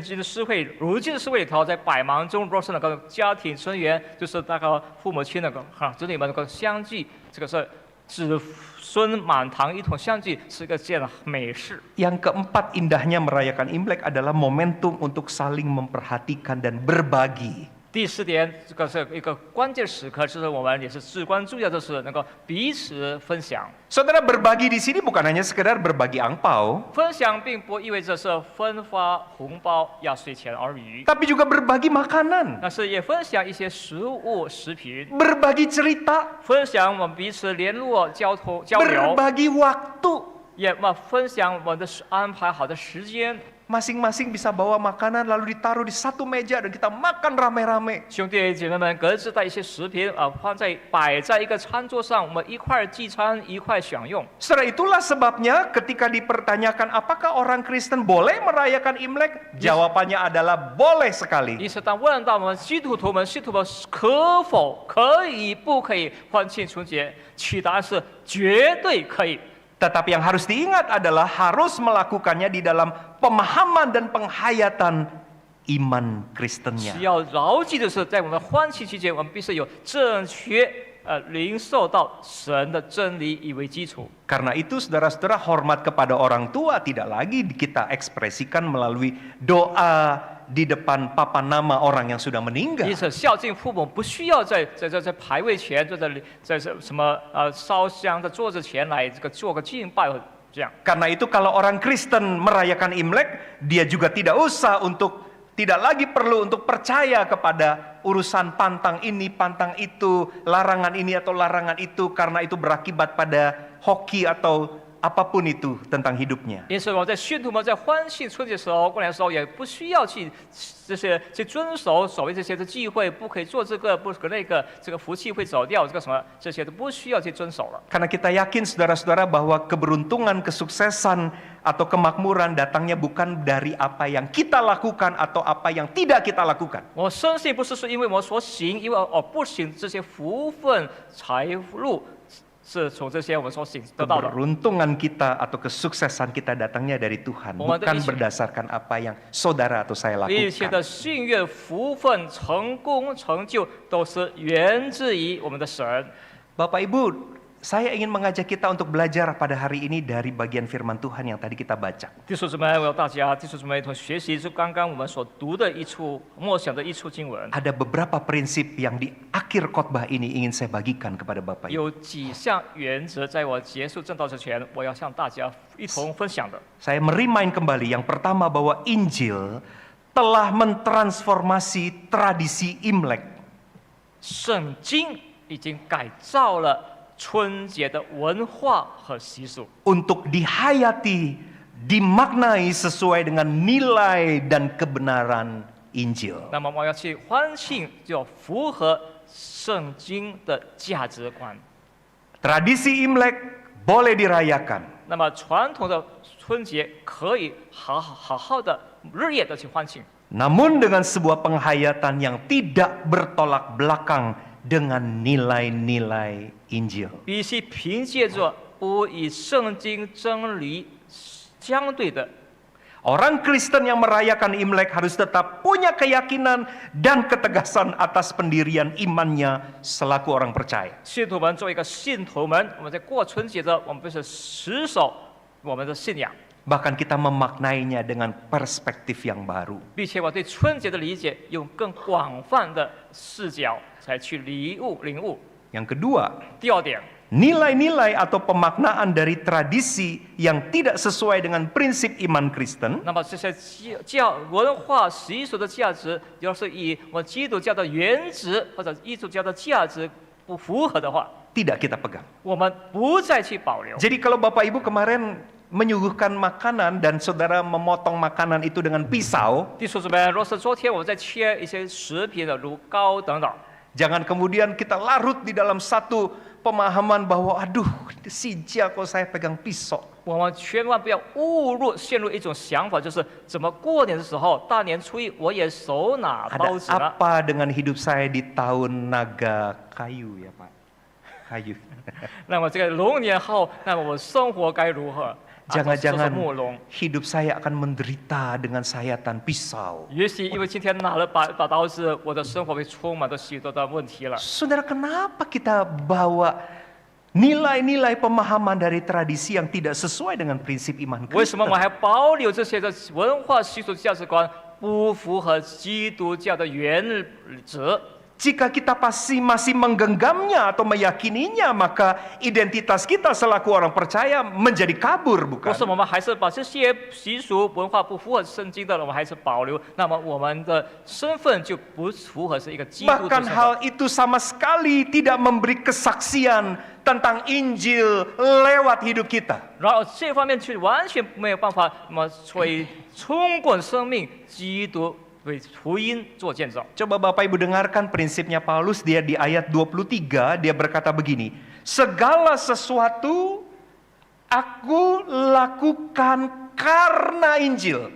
今的社会，如今的社会里头，在百忙中，若是能够家庭成员，就是那个父母亲子女们能够相聚，这个是子孙满堂一同相聚，是个这样的美事。 Yang keempat, indahnya merayakan Imlek adalah momentum untuk saling memperhatikan dan berbagi. 第4点，这个是一个关键时刻，就是我们也是至关重要的是能够彼此分享。 Saudara, berbagi di sini bukan hanya sekedar berbagi angpau, 分享并不意味着是分发红包、压岁钱而已， tapi juga berbagi makanan, 但是也分享一些食物、食品， berbagi cerita, 分享我们彼此联络、交流， berbagi waktu. 也分享我们的安排好的时间。masing-masing bisa bawa makanan lalu ditaruh di satu meja dan kita makan rame-rame. 兄弟姐妹们，各自带一些食品摆在一个餐桌上，我们一块聚餐，一块享用。 Saudara, itulah sebabnya ketika dipertanyakan apakah orang Kristen boleh merayakan Imlek, jawabannya adalah boleh sekali. 因此，当问到我们信徒们可否可以不可以欢庆春节，其答案是绝对可以。 Tetapi yang harus diingat adalah harus melakukannya di dalam pemahaman dan penghayatan iman Kristennya. 只要牢记的是，在我们欢庆期间，我们必须有正确领受到神的真理以为基础。 Karena itu saudara-saudara, hormat kepada orang tua tidak lagi kita ekspresikan melalui doa di depan papan nama orang yang sudah meninggal. 因此，孝敬父母不需要在牌位前，在什么烧香的桌子前来做个敬拜这样。 Karena itu kalau orang Kristen merayakan Imlek, dia juga tidak lagi perlu untuk percaya kepada urusan pantang ini, pantang itu, larangan ini atau larangan itu, karena itu berakibat pada hoki atau apapun itu tentang hidupnya. 因此，我们在信徒们在欢庆春节的时候、过年的时候，也不需要去遵守所谓这些的忌讳，不可以做这个，不可那个，这个福气会走掉，这个什么这些都不需要去遵守了。 Karena kita yakin saudara-saudara bahwa keberuntungan, kesuksesan atau kemakmuran datangnya bukan dari apa yang kita lakukan atau apa yang tidak kita lakukan. 我深信不是因为我所行，因为我不行，这些福分、财路是从这些我们所行得到的。 Keberuntungan kita atau kesuksesan kita datangnya dari Tuhan, bukan berdasarkan apa yang saudara atau saya 一切 lakukan. 的幸运、福分、成功、成就，都是源自于我们的神。 Bapak Ibu, saya ingin mengajak kita untuk belajar pada hari ini dari bagian firman Tuhan yang tadi kita baca. 弟兄姊妹，我要大家，弟兄姊妹一同学习，就刚刚我们所读的一处默想的一处经文， Ada beberapa prinsip yang di akhir khotbah ini ingin saya bagikan kepada Bapak Ibu. 有几项原则，在我结束正道之前，我要向大家一同分享的。 Saya merimain kembali yang pertama bahwa Injil telah mentransformasi tradisi Imlek 圣经已经改造了春节的文化和习俗， untuk dihayati, dimaknai sesuai dengan nilai dan kebenaran Injil. 那么我们要去欢庆，就要符合圣经的价值观。 Tradisi Imlek boleh dirayakan, 那么传统的春节可以好好的日夜的去欢庆， namun dengan sebuah penghayatan yang tidak bertolak belakang dengan nilai-nilai Injil. 必须凭借着不与圣经真理相对的。 Orang Kristen yang merayakan Imlek harus tetap punya keyakinan dan ketegasan atas pendirian imannya selaku orang percaya. 信徒们作为一个信徒们，我们在过春节的，我们必须持守我们的信仰， Bahkan kita memaknainya dengan perspektif yang baru. 并且我对春节的理解用更广泛的视角才去领悟。 Yang kedua, 第二点， nilai-nilai atau pemaknaan dari tradisi yang tidak sesuai dengan prinsip iman Kristen 那么这些文化习俗的价值，要是与我基督教的原则或者基督教的价值不符合的话， tidak kita pegang. 我们不再去保留。 Jadi kalau Bapak Ibu kemarin menyuguhkan makanan dan saudara memotong makanan itu dengan pisau, 弟兄姊妹，若是昨天我们在切一些食品的如糕等等， jangan kemudian kita larut di dalam satu pemahaman bahwa aduh, sijak kok saya pegang pisau. 我们千万不要陷入一种想法，就是怎么过年的时候，大年初一我也手拿刀子 Ada 了。 apa dengan hidup saya di tahun naga kayu ya Pak? Kayu. 那么这个龙年后，那么我生活该如何？ Jangan-jangan 木龙。 hidup saya akan menderita dengan sayatan pisau. 也许因为今天拿了把刀子，我的生活会充满着许多的问题了。 Saudara, kenapa kita bawa nilai-nilai pemahaman dari tradisi yang tidak sesuai dengan prinsip iman 为什么 Kristen? 我还保留这些的文化习俗价值观不符合基督教的原则？ Jika kita masih menggenggamnya atau meyakininya, maka identitas kita selaku orang percaya menjadi kabur, 如 bukan? 果是我们还是把这些习俗文化不符合圣经的，我们还是保留，那么我们的身份就不符合是一个基督徒 Bahkan 身份。 hal itu sama sekali tidak memberi kesaksian tentang Injil lewat hidup kita. 然而这方面却完全没有办法，那么为充滚生命基督为福音做见证。 Coba Bapak Ibu dengarkan prinsipnya Paulus, dia di ayat 23, dia berkata begini, segala sesuatu aku lakukan karena Injil.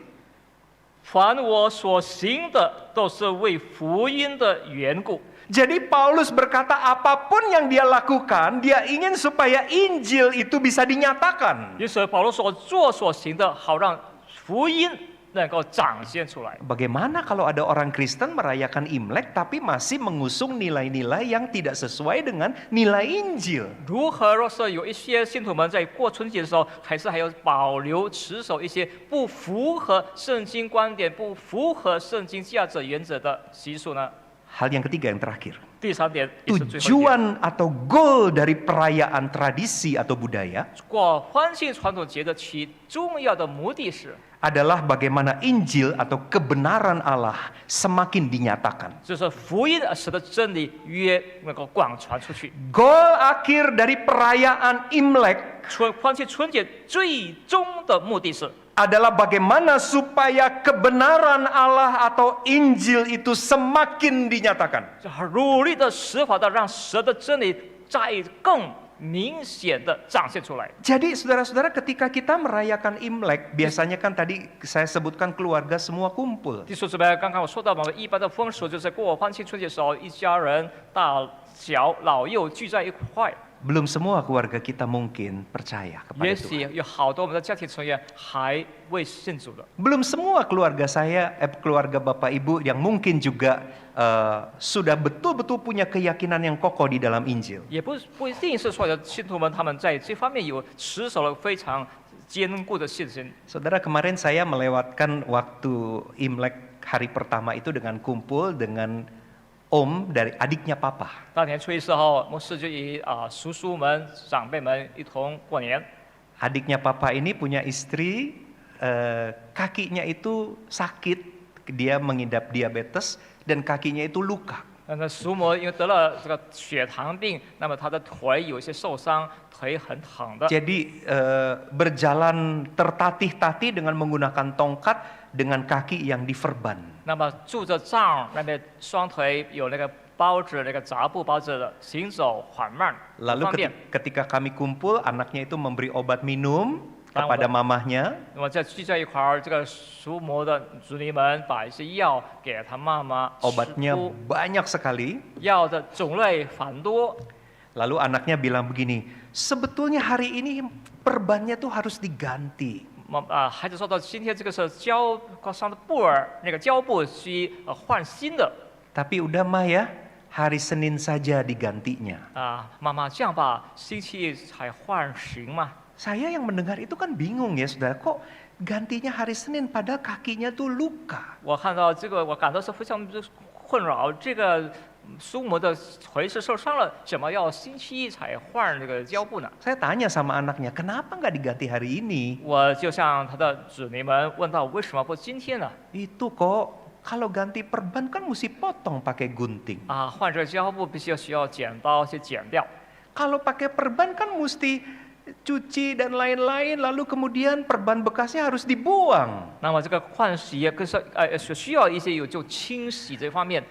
凡我所行的，都是为福音的缘故。 Jadi Paulus berkata apapun yang dia lakukan, dia ingin supaya Injil itu bisa dinyatakan. 因此，保罗所做所行的，好让福音能够展现出来。 Bagaimana kalau ada orang Kristen merayakan Imlek tapi masih mengusung nilai-nilai yang tidak sesuai dengan nilai Injil? 如何若是有一些信徒们在过春节的时候，还有保留持守一些不符合圣经观点、不符合圣经价值原则的习俗呢？ Hal yang ketiga yang terakhir. 第三点也是最后一点。 Tujuan atau goal dari perayaan tradisi atau budaya 过欢庆传统节的其重要的目的是， adalah bagaimana Injil atau kebenaran Allah semakin dinyatakan. 就是福音使得真理越能够广传出去。 Goal akhir dari perayaan Imlek 欢庆春节最终的目的是， adalah bagaimana supaya kebenaran Allah atau Injil itu semakin dinyatakan. 努力的使法的让神的真理在更明显的展现出来。 Jadi saudara-saudara, ketika kita merayakan Imlek, biasanya kan tadi saya sebutkan keluarga semua kumpul. 弟兄姊妹，刚刚我说到，我们一般的风俗就是过欢庆春节的时候，一家人大小老幼聚在一块。 Belum semua keluarga kita mungkin percaya kepada 也 Tuhan. 许有好多我们的家庭成员还未信主的， Belum semua keluarga saya, keluarga Bapak Ibu yang mungkin juga sudah betul-betul punya keyakinan yang kokoh di dalam Injil. 也不一定是所有的信徒们他们在这方面有持守了非常坚固的信心。 Saudara, kemarin saya melewatkan waktu Imlek hari pertama itu dengan kumpul dengan Om dari adiknya Papa. 当年初一时候，牧师就与叔叔们、长辈们一同过年。 Adiknya Papa ini punya istri, kakinya itu sakit, dia mengidap diabetes dan kakinya itu luka. 那叔母因为得了这个血糖病，那么她的腿有一些受伤，腿很疼的。 Jadi berjalan tertatih-tatih dengan menggunakan tongkat dengan kaki yang diverban. 那么住着杖，那边双腿有那个包着那个杂布包着的，行走缓慢，不 Lalu 方便。 ketika kami kumpul, anaknya itu memberi obat minum Tang kepada obat. mamahnya. 那么在聚在一块儿，这个叔母的子女们把一些药给他妈妈吃 Obatnya 服， banyak sekali. 药的种类很多。 Lalu anaknya bilang begini, sebetulnya hari ini perbannya tuh harus diganti. 孩子说到今天这个是胶上的布儿，那个胶布需换新的。 Tapi udah mah ya, hari Senin saja digantinya. 妈妈这样吧，星期一才换型嘛。 Saya yang mendengar itu kan bingung ya saudara, kok gantinya hari Senin padahal kakinya tuh luka. 我看到这个，我感到是非常困扰。这个叔母的腿是受伤了，怎么要星期一才换这个胶布呢？ Saya tanya sama anaknya, kenapa nggak diganti hari ini? 我就向他的子女们问到，为什么不今天呢？ Itu kok kalau ganti perban kan mesti potong pakai gunting. 换这个胶布必须需要剪刀去剪掉。 Kalau pakai perban kan mesti cuci dan lain-lain, lalu kemudian perban bekasnya harus dibuang. 那么这个换洗更是需要一些有就清洗这方面，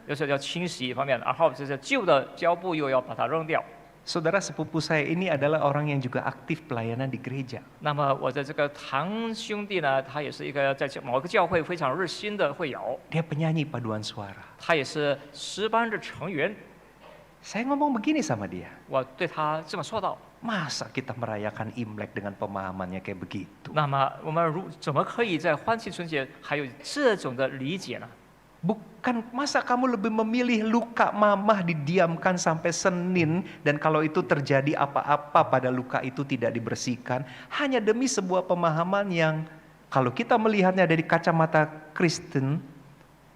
就是要清洗方面，然后就是旧的胶布又要把它扔掉。 Saudara sepupu saya ini adalah orang yang juga aktif pelayanan di gereja. 那么我的这个堂兄弟呢，他也是一个在某个教会非常热心的会友， Dia penyanyi paduan suara. 他也是诗班的成员。 Saya ngomong begini sama dia, 我对他这么说道。 masa kita merayakan Imlek dengan pemahamannya kayak begitu? 那么我们怎么可以在欢庆春节还有这种的理解呢？ Bukan, masa kamu lebih memilih luka mamah didiamkan sampai Senin, dan kalau itu terjadi apa-apa pada luka itu tidak dibersihkan, hanya demi sebuah pemahaman yang kalau kita melihatnya dari kacamata Kristen,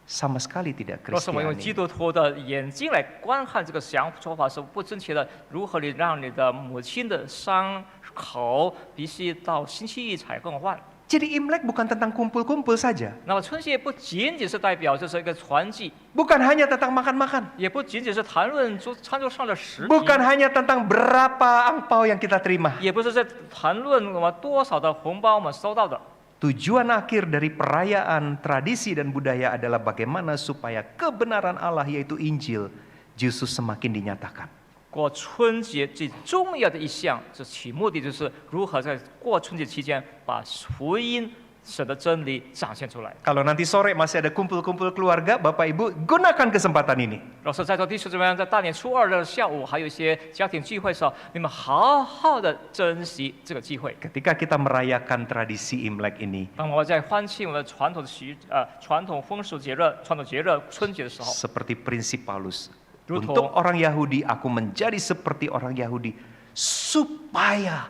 sama sekali tidak 若是我们用基 Kristiani. 督徒的眼睛来观看这个说法是不正确的，如何你让你的母亲的伤口必须到星期一才更换？ Jadi Imlek bukan tentang kumpul-kumpul saja. 那么春节不仅仅是代表这是一个传记， Bukan hanya tentang makan-makan. 也不仅仅是谈论餐桌上的食品， Bukan hanya tentang berapa angpau yang kita terima. 也不是在谈论我们多少的红包我们收到的。 Tujuan akhir dari perayaan, tradisi dan budaya adalah bagaimana supaya kebenaran Allah yaitu Injil justru semakin dinyatakan. 过春节最重要的一项，这其目的就是如何在过春节期间把福音、神的真理展现出来。 Kalau nanti sore masih ada kumpul-kumpul keluarga, Bapak Ibu gunakan kesempatan ini. 老师在座弟兄姊妹，在大年初二的下午，还有一些家庭聚会的时候，你们好好的珍惜这个机会。 Ketika kita merayakan tradisi Imlek ini, 当我在欢庆我们传统的传统风俗节日、传统节日春节的时候， seperti prinsip Paulus, Ruto. untuk orang Yahudi aku menjadi seperti orang Yahudi supaya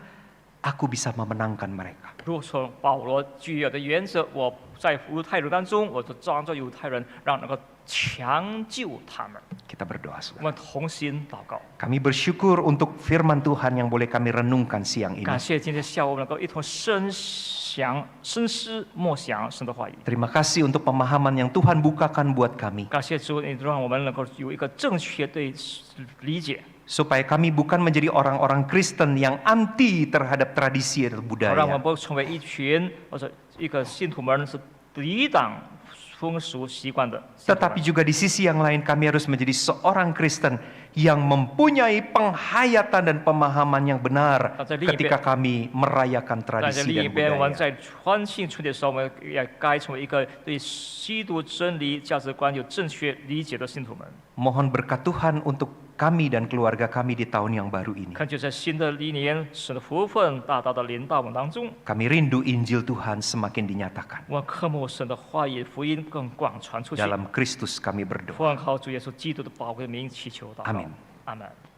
aku bisa memenangkan mereka. 如从保罗具有的原则，我在犹太人当中，我就装作犹太人，让能够强救他们。 Kita berdoa, 我 saudara. 们同心祷告， Kami bersyukur untuk firman Tuhan yang boleh kami renungkan siang ini. 感谢今天下午我们能够一同深思默想神的话语。 Terima kasih untuk pemahaman yang Tuhan bukakan buat kami. 感谢主，你让我们能够有一个正确的理解， Supaya kami bukan menjadi orang-orang Kristen yang anti terhadap tradisi dan 让我们 budaya. 不成为一群或者一个信徒们是抵挡风俗习惯的信徒们。 Tetapi juga di sisi yang lain kami harus menjadi seorang Kristen yang mempunyai penghayatan dan pemahaman yang benar ketika kami merayakan 但是 tradisi 另一 dan 边，我们 budaya. 在欢庆春节的时候，我们也该成为一个对基督真理、价值观有正确理解的信徒们。 Mohon berkat Tuhan untuk kami dan keluarga kami di tahun yang baru ini. 看，就在新的一年，神的福分大大的临到我们当中。 Kami rindu Injil Tuhan semakin dinyatakan. 我们渴慕神的话语、福音更广传出去。 Dalam Kristus kami berdoa. 奉靠主耶稣基督的宝贵名祈求祷告。 Amin. 阿门。